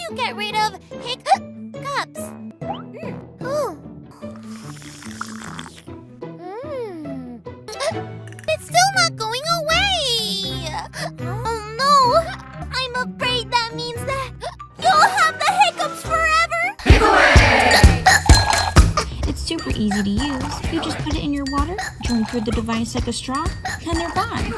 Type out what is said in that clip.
you get rid of hiccups? Oh. It's still not going away! Oh no! I'm afraid that means that you'll have the hiccups forever! It's super easy to use. You just put it in your water, drink through the device like a straw, and they're gone.